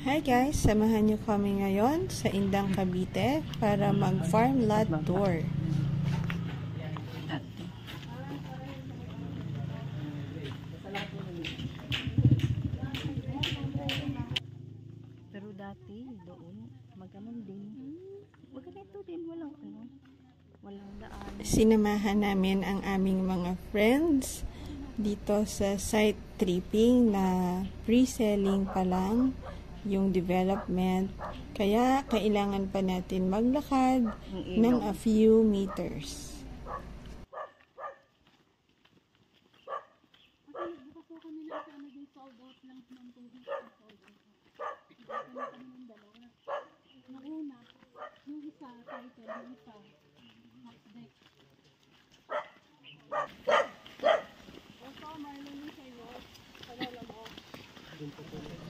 Hi guys, samahan niyo kami ngayon sa Indang Cavite para mag-farm lot tour. Pero dati doon, maganon din. Ganito din, walang daan. Sinamahan namin ang aming mga friends dito sa site tripping na pre-selling pa lang yung development. Kaya kailangan pa natin maglakad ng a few meters.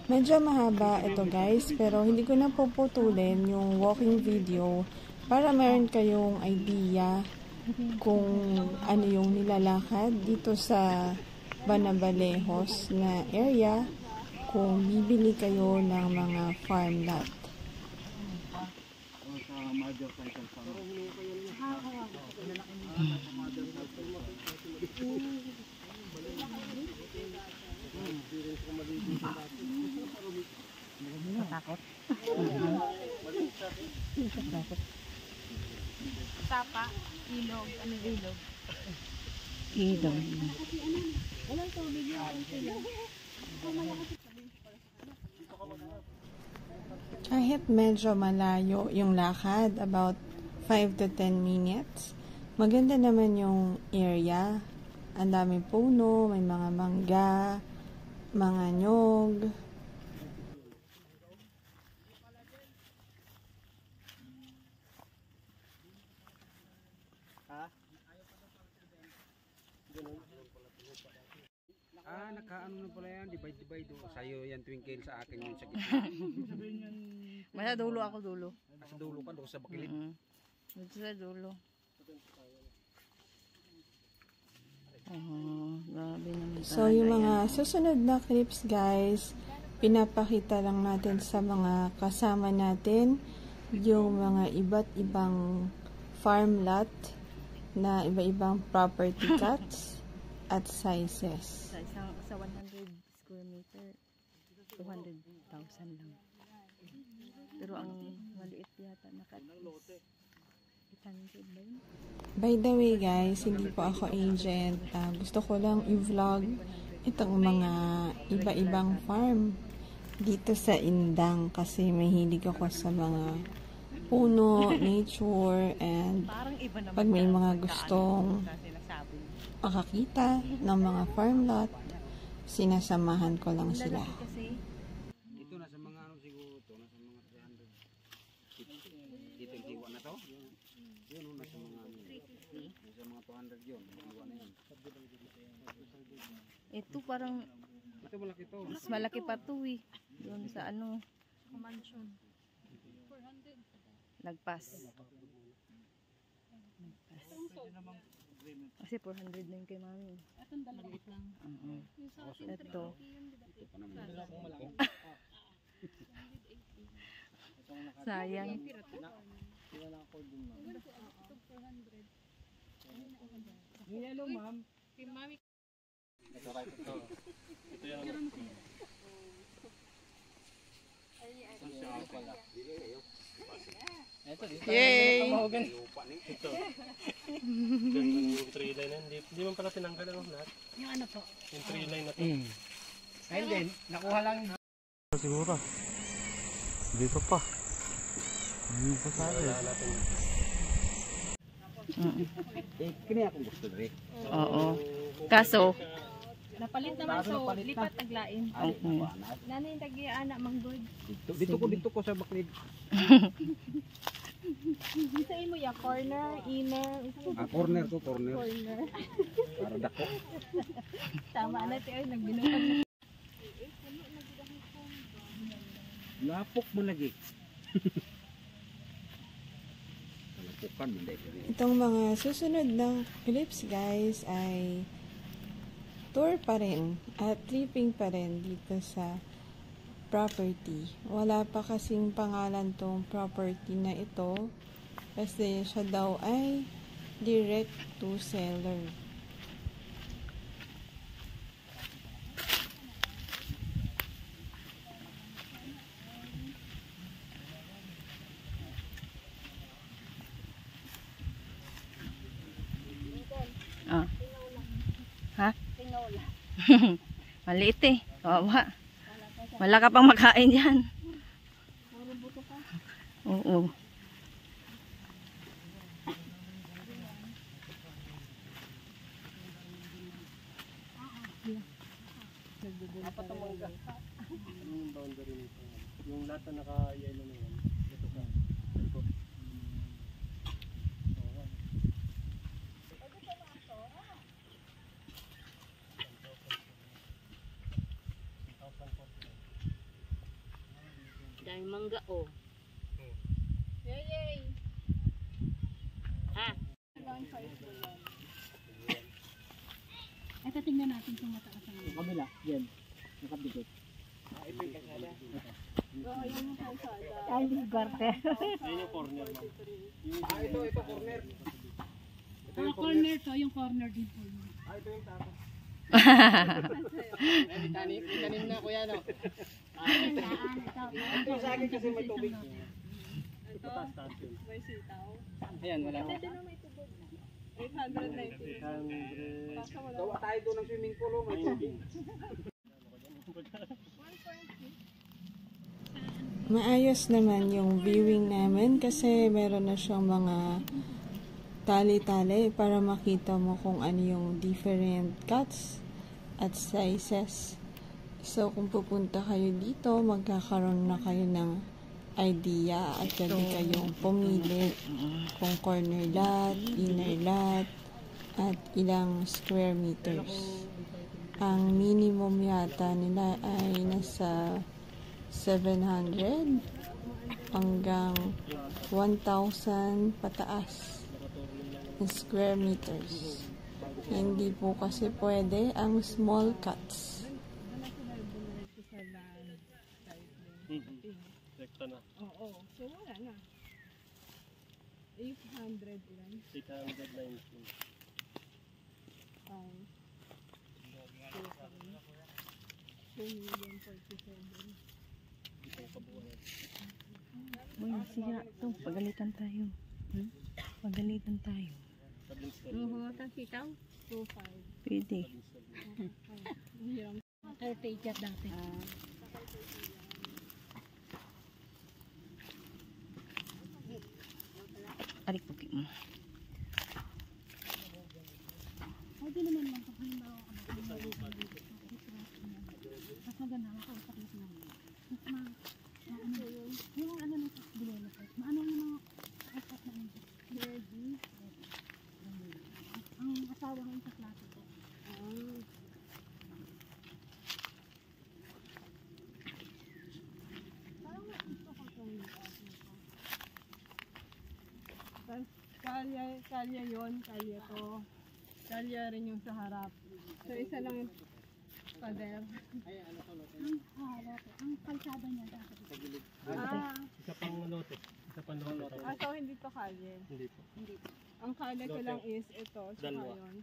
Medyo mahaba ito guys, pero hindi ko na puputulin yung walking video para meron kayong idea kung ano yung nilalakad dito sa Banabalejos na area kung bibili kayo ng mga farm lot. Takot. Tapa, ilog, ano ilog? Ilog. Walang tubig yan sila. Kahit medyo malayo yung lakad, about 5 to 10 minutes, maganda naman yung area. Ang daming puno, may mga mangga, mga nyog. Nakaano na pala yan, divide do. Sa'yo yan twinkle, sa akin yun sa gitna. Masa dulo ako dulo. Sa dulo ka, doon sa bakilid. Dito sa dulo. Grabe naman. So, yung mga susunod na clips guys, pinapakita lang natin sa mga kasama natin yung mga iba't ibang farm lot na iba-ibang property cuts at sizes. Sa 100 square meter, 200,000 lang. Pero ang maliit yata na cut is 800 ba yun? By the way guys, hindi po ako agent. Gusto ko lang i-vlog itong mga iba-ibang farm dito sa Indang kasi mahilig ako sa mga puno, nature, and pag may mga gustong makakita ng mga farm lot, sinasamahan ko lang sila. Ito nasa mga ano siguro to, nasa mga 300. Dito yung siwa na to. Yun nasa mga 350. Nasa mga 200 yun. Siwa na yun. Ito parang Ito malaki to. mas malaki pa to eh. Doon sa ano. Mansion. 400. Nagpas. Kasi 400 na yun kay mami. Itong maliit lang. Ito. Sayang. Hello ma'am. Yay! Ito. Yung 3 line na, hindi man pala tinanggal ang lahat. Yung ano po? Yung 3 line na to. Ayun din, nakuha lang. Siguro. Dito pa. Hindi pa sa akin. Kini akong gusto rin. Oo. Kaso, napalit naman so lipat taglain. Nani tagi anak manggod. Dito ko sa bakilid. Sa imo ya corner, inner, Corner ko, corner. corner. Para dako. Tama na ti ay nagbinukan. Lapok mo lagi. Lapukan mo dahil. Itong mga susunod na clips guys ay tour pa rin at tripping pa rin dito sa property. Wala pa kasing pangalan tong property na ito kasi siya daw ay direct to seller. Ah. Ha? Maliit eh. Kawawa. Wala ka pang makain dyan. Oo. Anong boundary nito? Yung lahat na naka-yellow na yan. Ito ka. Ito. Dahil mangga oh. Yay! Ha? Ito tingnan natin kung mataas ang Yung kabila, yan. Nakabigit. Ay, garte. Ayun yung corner, ma'am. Ito corner. corner to, yung corner din po. Ito yung tapo. Tanim na kuya, no? Ito sa akin kasi may tubig. Ito taas-taas yun. May sitaw. Ayan, wala. 890. 800. Gawa tayo doon ng swimming pool, may tubig. Maayos naman yung viewing namin kasi meron na siyang mga tali-tali para makita mo kung ano yung different cuts at sizes. So, kung pupunta kayo dito, magkakaroon na kayo ng idea at pwede kayong pumili kung corner lot, inner lot, at ilang square meters. Ang minimum yata nila ay nasa 700 hanggang 1,000 pataas na square meters. Hindi po kasi pwede ang small cuts. Rekta na. Oo. So, wala na. 800 ilan? 819. Um, 2,047,000. Itong kabuuan. Uy, sige na. Ito, pagalitan tayo. Pagalitan tayo. Tabling stone. Ang sitaw? 2,500. Pwede. Ay, take dati. Arik po kayo. Pwede naman lang kung halimbawa mas maganda ako sa clip na yung ano na developer maano yung mga effort na ready ang asawa ngayon sa klase ko parang gusto ko itong kalya yun, kalya to kalya rin yung sa harap so isa lang yung pader ang kalsada niya dapat Isa pang lote. Isa pang lote. so hindi to kalye Hindi po. ang kalye ko Lote. lang is ito tsaka Dalawa. yun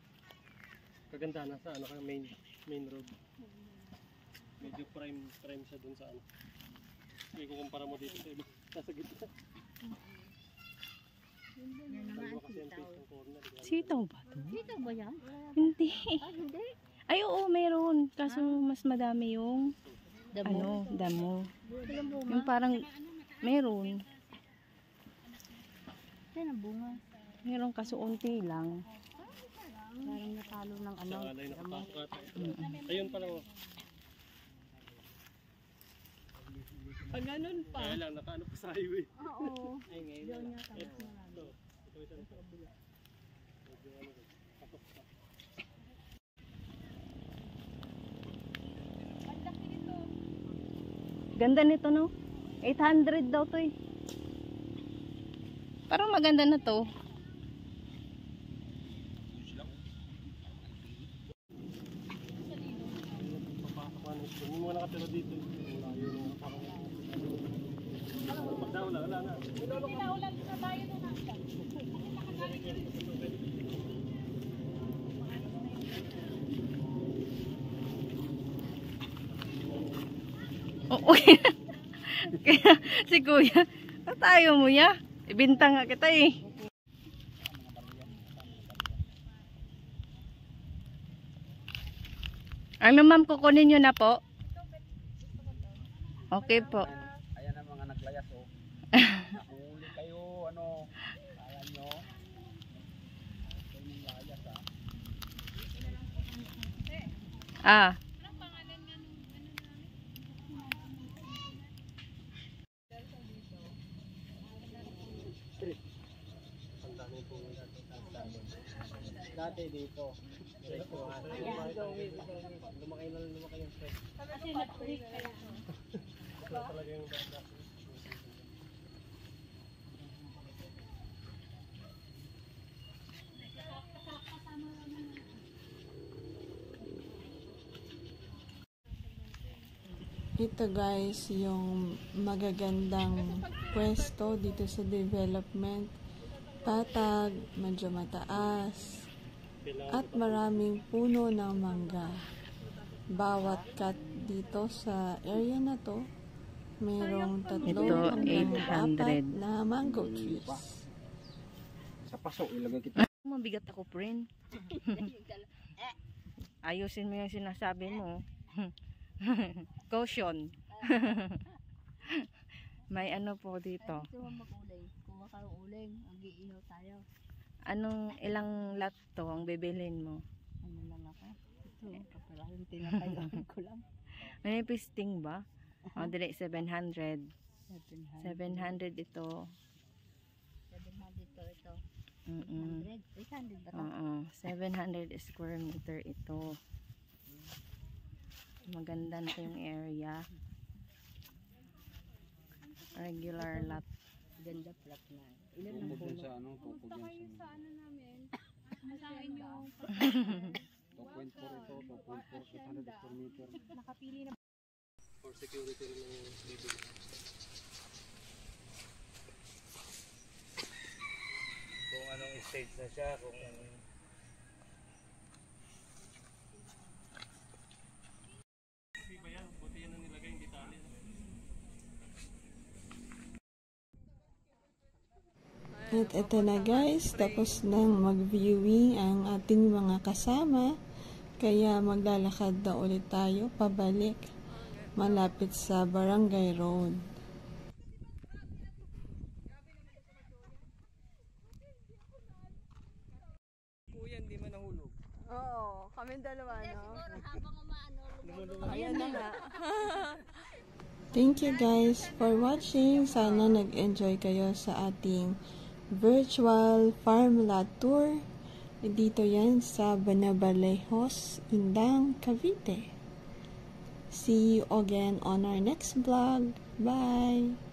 Kaganda na sa ano ka main road. Medyo prime siya dun sa ano. Hindi ko kumpara mo dito sa iba. Nasa gitna. Dalawa kasi ang face ng corner. Sitaw ba to? dito ba yan? Hindi. Hindi Ay, oo, meron. Kaso mas madami yung damo. Yung parang meron. yan ang bunga Meron kaso unti lang. parang natalo ng ano Sa alay nakapasok ata. Ayun pala oh. pag ganun pa Kaya lang nakaano pa sa highway. oo Ay ngayon yun na. nga tapos marami Ito isa sa kabila. Medyo ano pasok pa. Ganda nito, no? 800 daw to eh. Parang maganda na to. Papasok ka na. Hindi mo nakatira dito. Wala yun. Okay. Kaya si kuya, tayo mo ya. Ibintang nga kita eh. Ano ma'am, kukunin nyo na po? Okay po. Ayan ang mga naglayas oh. Nahuli kayo, ano, kaya nyo. Kayo yung layas Ah. Dati dito. Lumaki yung stress. Ito talaga yung banda. Ito guys, yung magagandang pwesto dito sa development. Patag, medyo mataas, at maraming puno ng mangga. Bawat cut dito sa area na to, mayroong 3 Ito, hanggang 800. 4 na mango trees. Sa paso, ilagay kita. Mabigat ako, friend. Ayusin mo yung sinasabi mo. Caution. May ano po dito. Gusto mo mag-uling. Kung makarong uling, mag-iihaw tayo. Anong ilang lot to ang bibilhin mo? Ano lang ako? Ito, kapalahin tinatayaan ko lang. May pisting ba? O, dili 700. 700. 700 ito. 700 to ito. 800 800 ba ito? Oo, 700 square meter ito. Maganda na yung area. Regular lot. Ganda flat na. Ilan ang Tukod yan puno? sa ano, tukod yan sa Ano namin? Masahin yung 2.4 ito, 2.4, 800 square meter. nakapili na. For security rin ng living. Kung anong stage na siya, kung Hindi ba yan? Buti yan ang nilagay, hindi tali. At ito na guys, tapos nang mag-viewing ang ating mga kasama. Kaya maglalakad na ulit tayo pabalik. Malapit sa Barangay Road. Kuya, hindi man nahulog. Oo, kami dalawa, no? Habang umaano, Ayan na nga. Thank you guys for watching. Sana nag-enjoy kayo sa ating virtual farm lot tour. Dito yan sa Banabalejos, Indang, Cavite. See you again on our next vlog. Bye!